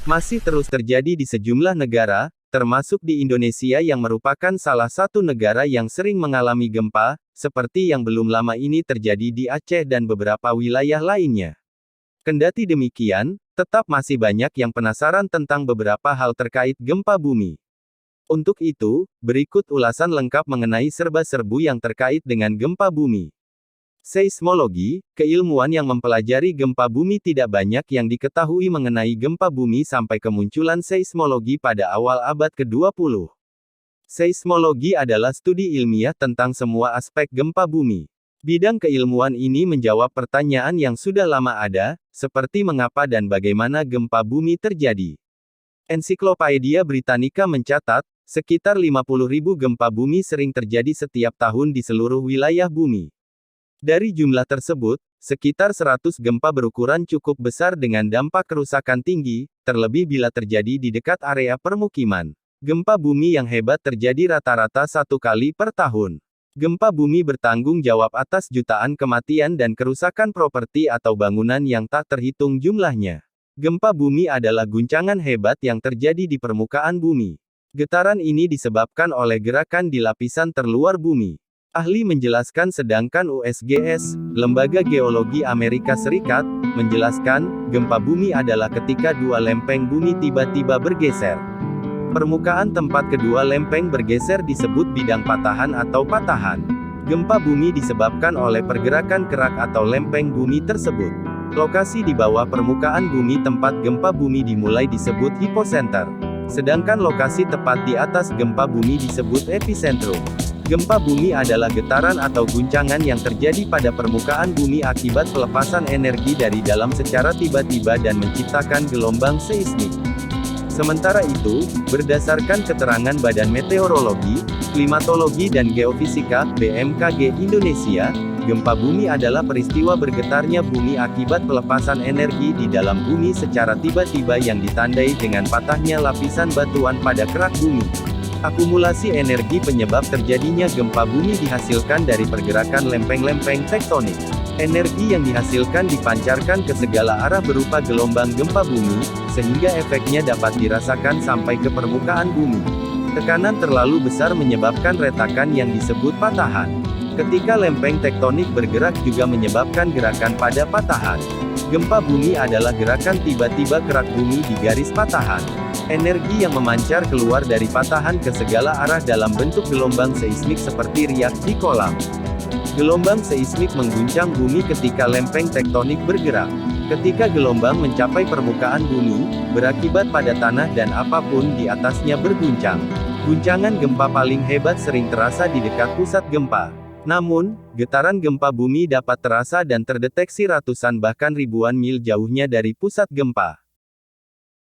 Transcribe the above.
masih terus terjadi di sejumlah negara, termasuk di Indonesia yang merupakan salah satu negara yang sering mengalami gempa, seperti yang belum lama ini terjadi di Aceh dan beberapa wilayah lainnya. Kendati demikian, tetap masih banyak yang penasaran tentang beberapa hal terkait gempa bumi. Untuk itu, berikut ulasan lengkap mengenai serba-serbu yang terkait dengan gempa bumi. Seismologi, keilmuan yang mempelajari gempa bumi tidak banyak yang diketahui mengenai gempa bumi sampai kemunculan seismologi pada awal abad ke-20. Seismologi adalah studi ilmiah tentang semua aspek gempa bumi. Bidang keilmuan ini menjawab pertanyaan yang sudah lama ada, seperti mengapa dan bagaimana gempa bumi terjadi. Ensiklopedia Britannica mencatat, sekitar 50.000 gempa bumi sering terjadi setiap tahun di seluruh wilayah bumi. Dari jumlah tersebut, sekitar 100 gempa berukuran cukup besar dengan dampak kerusakan tinggi, terlebih bila terjadi di dekat area permukiman. Gempa bumi yang hebat terjadi rata-rata 1 kali per tahun. Gempa bumi bertanggung jawab atas jutaan kematian dan kerusakan properti atau bangunan yang tak terhitung jumlahnya. Gempa bumi adalah guncangan hebat yang terjadi di permukaan bumi. Getaran ini disebabkan oleh gerakan di lapisan terluar bumi. Ahli menjelaskan sedangkan USGS, Lembaga Geologi Amerika Serikat, menjelaskan, gempa bumi adalah ketika dua lempeng bumi tiba-tiba bergeser. Permukaan tempat kedua lempeng bergeser disebut bidang patahan atau patahan. Gempa bumi disebabkan oleh pergerakan kerak atau lempeng bumi tersebut. Lokasi di bawah permukaan bumi tempat gempa bumi dimulai disebut hipocenter. Sedangkan lokasi tepat di atas gempa bumi disebut epicentrum. Gempa bumi adalah getaran atau guncangan yang terjadi pada permukaan bumi akibat pelepasan energi dari dalam secara tiba-tiba dan menciptakan gelombang seismik. Sementara itu, berdasarkan keterangan Badan Meteorologi, Klimatologi dan Geofisika, BMKG Indonesia, gempa bumi adalah peristiwa bergetarnya bumi akibat pelepasan energi di dalam bumi secara tiba-tiba yang ditandai dengan patahnya lapisan batuan pada kerak bumi. Akumulasi energi penyebab terjadinya gempa bumi dihasilkan dari pergerakan lempeng-lempeng tektonik. Energi yang dihasilkan dipancarkan ke segala arah berupa gelombang gempa bumi, sehingga efeknya dapat dirasakan sampai ke permukaan bumi. Tekanan terlalu besar menyebabkan retakan yang disebut patahan. Ketika lempeng tektonik bergerak juga menyebabkan gerakan pada patahan. Gempa bumi adalah gerakan tiba-tiba kerak bumi di garis patahan. Energi yang memancar keluar dari patahan ke segala arah dalam bentuk gelombang seismik seperti riak di kolam. Gelombang seismik mengguncang bumi ketika lempeng tektonik bergerak. Ketika gelombang mencapai permukaan bumi, berakibat pada tanah dan apapun di atasnya berguncang. Guncangan gempa paling hebat sering terasa di dekat pusat gempa. Namun, getaran gempa bumi dapat terasa dan terdeteksi ratusan bahkan ribuan mil jauhnya dari pusat gempa.